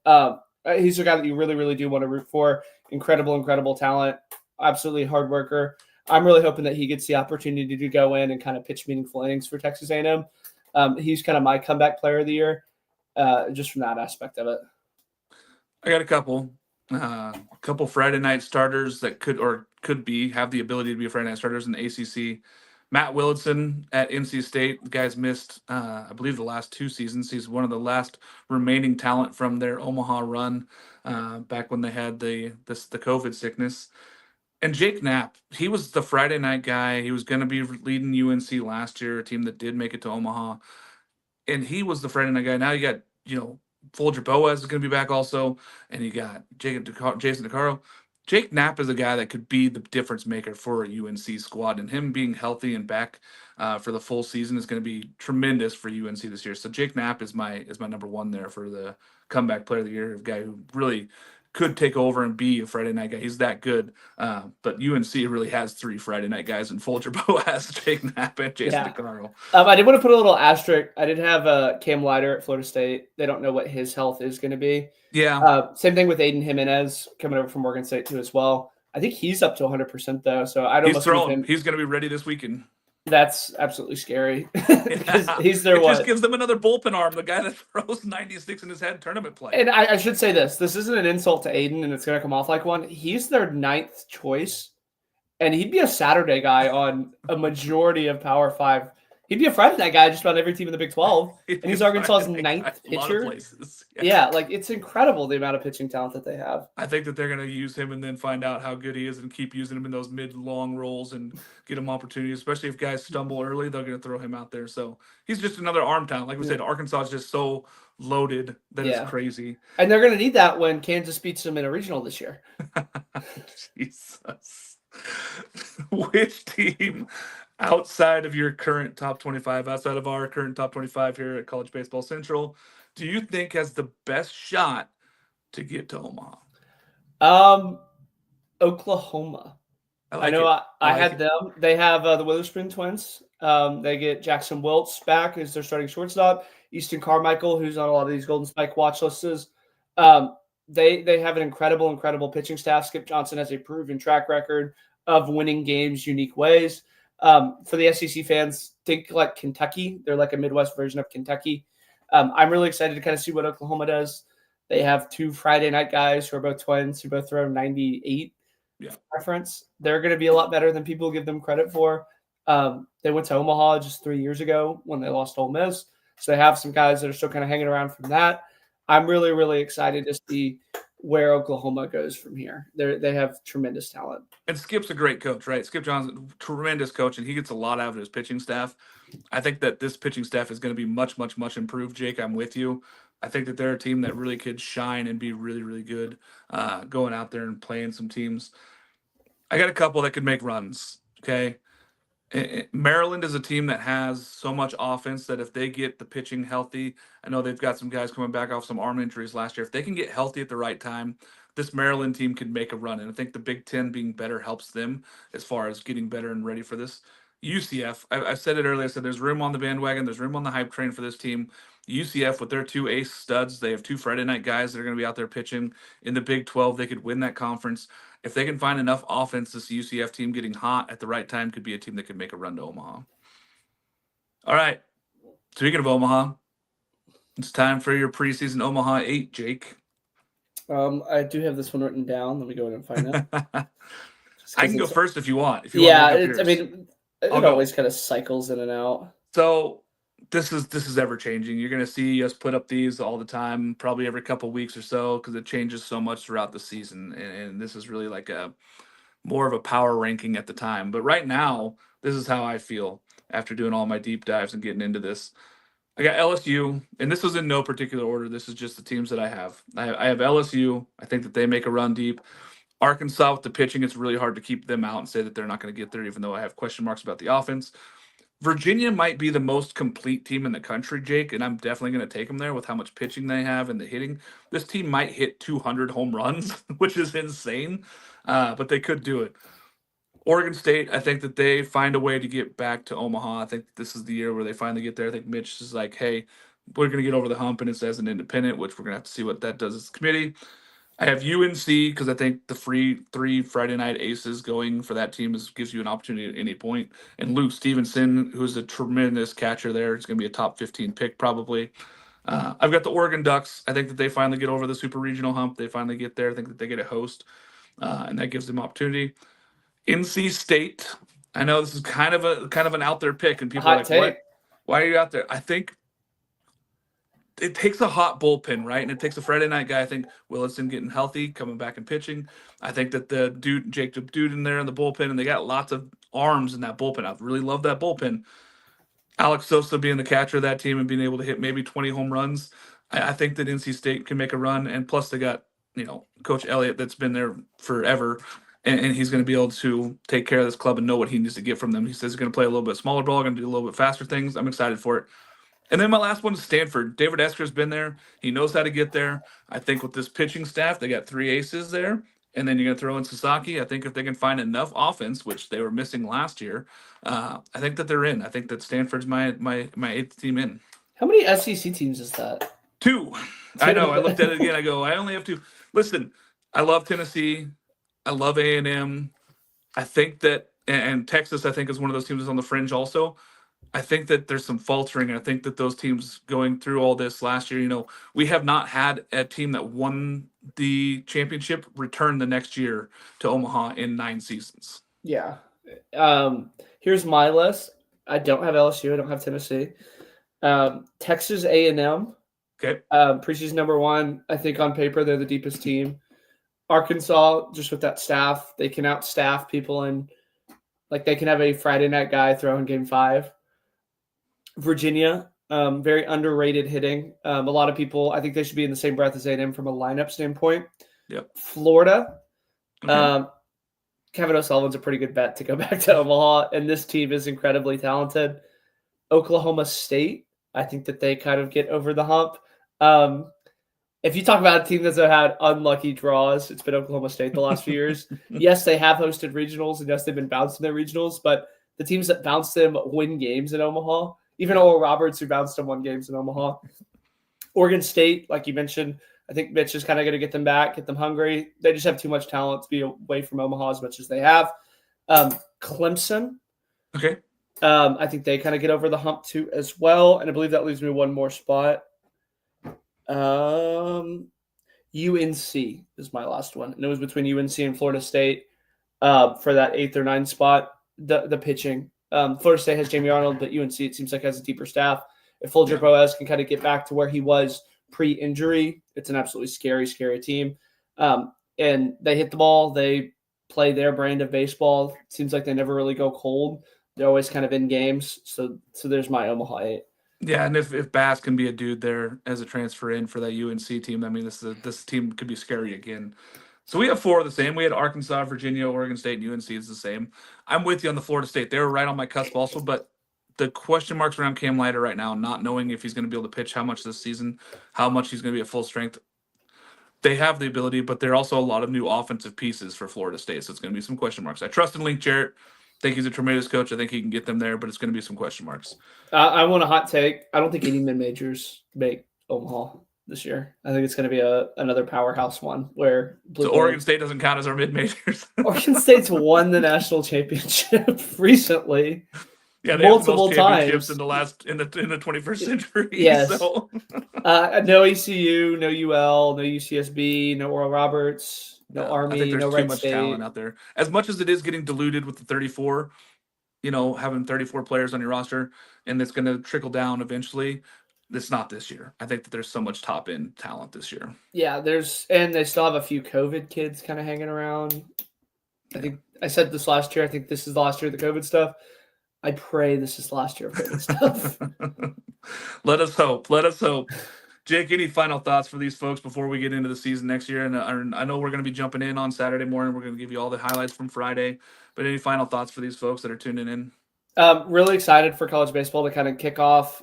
He's a guy that you really, really do want to root for. Incredible talent, absolutely hard worker. I'm really hoping that he gets the opportunity to go in and kind of pitch meaningful innings for Texas A&M. He's kind of my comeback player of the year, just from that aspect of it. I got a couple Friday night starters that could have the ability to be Friday night starters in the ACC. Matt Willardson at NC State. The guy's missed, I believe, the last 2 seasons. He's one of the last remaining talent from their Omaha run back when they had the COVID sickness. And Jake Knapp, he was the Friday night guy. He was going to be leading UNC last year, a team that did make it to Omaha. And he was the Friday night guy. Now you got, Folger Boaz is going to be back also. And you got Jason DeCaro. Jake Knapp is a guy that could be the difference maker for a UNC squad. And him being healthy and back for the full season is going to be tremendous for UNC this year. So Jake Knapp is my number one there for the comeback player of the year, a guy who really could take over and be a Friday night guy. He's that good. But UNC really has 3 Friday night guys in Folger Boaz, Jake Knapp, and Jason DeCaro. I did want to put a little asterisk. I did have Cam Leiter at Florida State. They don't know what his health is going to be. Yeah. Same thing with Aiden Jimenez coming over from Oregon State too as well. I think he's up to 100% though. So I don't know. He's going to be ready this weekend. That's absolutely scary. Because he's their just gives them another bullpen arm, the guy that throws 96 in his head tournament play. And I should say this isn't an insult to Aiden, and it's going to come off like one. He's their 9th choice, and he'd be a Saturday guy on a majority of Power 5. He'd be a Friday night guy just about every team in the Big 12, and he's Arkansas's 9th pitcher. Yeah, like it's incredible the amount of pitching talent that they have. I think that they're going to use him and then find out how good he is and keep using him in those mid-long roles and get him opportunities, especially if guys stumble early, they're going to throw him out there. So he's just another arm talent. Like we said, Arkansas is just so loaded that it's crazy. And they're going to need that when Kansas beats them in a regional this year. Jesus. Which team outside of your current top 25, outside of our current top 25 here at College Baseball Central, do you think has the best shot to get to Omaha? Um, Oklahoma. I I like know it. I I like had it. them. They have the Witherspoon twins. They get Jackson Wiltz back as their starting shortstop. Easton Carmichael, who's on a lot of these Golden Spike watch lists. Um, they have an incredible pitching staff. Skip Johnson has a proven track record of winning games unique ways. For the SEC fans, think like Kentucky. They're like a Midwest version of Kentucky. I'm really excited to kind of see what Oklahoma does. They have two Friday night guys who are both twins who both throw 98 Yeah. reference. They're going to be a lot better than people give them credit for. They went to Omaha just 3 years ago when they lost Ole Miss. So they have some guys that are still kind of hanging around from that. I'm really excited to see where Oklahoma goes from here. They have tremendous talent. And Skip's a great coach, right? Skip Johnson, tremendous coach, and he gets a lot out of his pitching staff. I think that this pitching staff is going to be much improved, Jake. I'm with you. I think that they're a team that really could shine and be really good going out there and playing some teams. I got a couple that could make runs, okay? Maryland is a team that has so much offense that if they get the pitching healthy, I know they've got some guys coming back off some arm injuries last year. If they can get healthy at the right time, this Maryland team could make a run. And I think the Big Ten being better helps them as far as getting better and ready for this. UCF, I said it earlier, I said there's room on the bandwagon, there's room on the hype train for this team. UCF, with their two ace studs, they have two Friday night guys that are going to be out there pitching in the Big 12. They could win that conference. If they can find enough offense, this UCF team getting hot at the right time could be a team that could make a run to Omaha. All right. Speaking of Omaha, it's time for your preseason Omaha 8, Jake. I do have this one written down. Let me go ahead and find it. I can go first if you want. If you yeah, want to look up yours. It always kind of cycles in and out. So this is ever changing. You're going to see us put up these all the time, probably every couple of weeks or so, because it changes so much throughout the season. And this is really like a more of a power ranking at the time. But right now, this is how I feel after doing all my deep dives and getting into this. I got LSU, and this is in no particular order. This is just the teams that I have. I have LSU. I think that they make a run deep. Arkansas with the pitching, it's really hard to keep them out and say that they're not going to get there, even though I have question marks about the offense. Virginia might be the most complete team in the country, Jake, and I'm definitely going to take them there with how much pitching they have and the hitting. This team might hit 200 home runs, which is insane, but they could do it. Oregon State, I think that they find a way to get back to Omaha. I think this is the year where they finally get there. I think Mitch is like, hey, we're going to get over the hump, and it's as an independent, which we're going to have to see what that does as a committee. I have UNC because I think the three Friday night aces going for that team gives you an opportunity at any point. And Luke Stevenson, who's a tremendous catcher there, is going to be a top 15 pick probably. I've got the Oregon Ducks. I think that they finally get over the super regional hump. They finally get there. I think that they get a host, and that gives them opportunity. NC State. I know this is kind of an out there pick, and people are like, "What? Why are you out there?" I think it takes a hot bullpen, right? And it takes a Friday night guy. I think Williston getting healthy, coming back and pitching. I think that the Jacob Duden there in the bullpen, and they got lots of arms in that bullpen. I really love that bullpen. Alex Sosa being the catcher of that team and being able to hit maybe 20 home runs. I think that NC State can make a run, and plus they got Coach Elliott that's been there forever. And he's going to be able to take care of this club and know what he needs to get from them. He says he's going to play a little bit smaller ball, going to do a little bit faster things. I'm excited for it. And then my last one is Stanford. David Esker's been there. He knows how to get there. I think with this pitching staff, they got three aces there. And then you're going to throw in Sasaki. I think if they can find enough offense, which they were missing last year, I think that they're in. I think that Stanford's my eighth team in. How many SEC teams is that? Two. I know. I looked at it again. I go, I only have two. Listen, I love Tennessee. I love A&M. I think that, and Texas, I think, is one of those teams that's on the fringe also. I think that there's some faltering, and I think that those teams going through all this last year, we have not had a team that won the championship return the next year to Omaha in 9 seasons. Yeah. Here's my list. I don't have LSU. I don't have Tennessee. Texas A&M. Okay. Preseason number 1. I think on paper they're the deepest team. Arkansas, just with that staff, they can outstaff people, and they can have a Friday night guy throw in game 5. Virginia, very underrated hitting. A lot of people, I think they should be in the same breath as A&M from a lineup standpoint. Yep. Florida, okay. Kevin O'Sullivan's a pretty good bet to go back to Omaha, and this team is incredibly talented. Oklahoma State, I think that they kind of get over the hump. If you talk about a team that's had unlucky draws, it's been Oklahoma State the last few years. Yes, they have hosted regionals, and yes, they've been bounced in their regionals, but the teams that bounced them win games in Omaha. Even Oral Roberts, who bounced them, won games in Omaha. Oregon State, like you mentioned, I think Mitch is kind of going to get them back, get them hungry. They just have too much talent to be away from Omaha as much as they have. Clemson. Okay. I think they kind of get over the hump too as well. And I believe that leaves me one more spot. UNC is my last one. And it was between UNC and Florida State for that 8th or 9th spot. The pitching. Florida State has Jamie Arnold, but UNC, it seems like, has a deeper staff. If Folger Boaz can kind of get back to where he was pre-injury, it's an absolutely scary, scary team. And they hit the ball. They play their brand of baseball. It seems like they never really go cold. They're always kind of in games. So there's my Omaha 8. Yeah, and if Bass can be a dude there as a transfer in for that UNC team, I mean, this team could be scary again. So we have 4 of the same. We had Arkansas, Virginia, Oregon State, and UNC is the same. I'm with you on the Florida State. They were right on my cusp also, but the question marks around Cam Leiter right now, not knowing if he's going to be able to pitch how much this season, how much he's going to be at full strength. They have the ability, but there are also a lot of new offensive pieces for Florida State, so it's going to be some question marks. I trust in Link Jarrett. I think he's a tremendous coach. I think he can get them there, but it's going to be some question marks. I want a hot take. I don't think any mid-majors make Omaha this year. I think it's going to be another powerhouse one where Oregon State doesn't count as our mid-majors. Oregon State's won the national championship recently. Yeah, they multiple have the most championships times in the 21st century. Yes. So. No ECU, no UL, no UCSB, no Oral Roberts, no Army, I think there's no too Wright much State. talent out there. As much as it is getting diluted with the 34, having 34 players on your roster, and it's going to trickle down eventually. It's not this year. I think that there's so much top end talent this year. Yeah, and they still have a few COVID kids kind of hanging around. I think I said this last year. I think this is the last year of the COVID stuff. I pray this is the last year of COVID stuff. Let us hope. Let us hope. Jake, any final thoughts for these folks before we get into the season next year? And I know we're going to be jumping in on Saturday morning. We're going to give you all the highlights from Friday. But any final thoughts for these folks that are tuning in? Really excited for college baseball to kind of kick off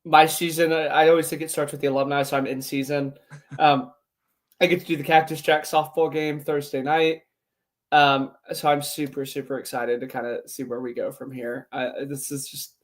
my season. I always think it starts with the alumni, so I'm in season. I get to do the Cactus Jack softball game Thursday night. So I'm super, super excited to kind of see where we go from here. This is just,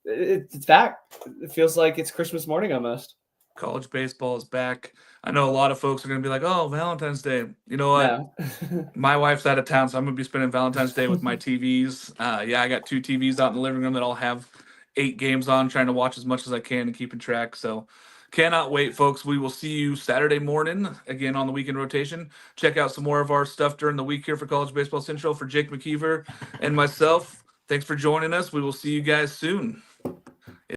it's back. It feels like it's Christmas morning almost. College baseball is back. I know a lot of folks are going to be like, oh, Valentine's Day. You know what? No. My wife's out of town, so I'm going to be spending Valentine's Day with my TVs. I got 2 TVs out in the living room that all have 8 games on, trying to watch as much as I can and keeping track. So cannot wait, folks. We will see you Saturday morning, again, on the weekend rotation. Check out some more of our stuff during the week here for College Baseball Central. For Jake McKeever and myself, thanks for joining us. We will see you guys soon.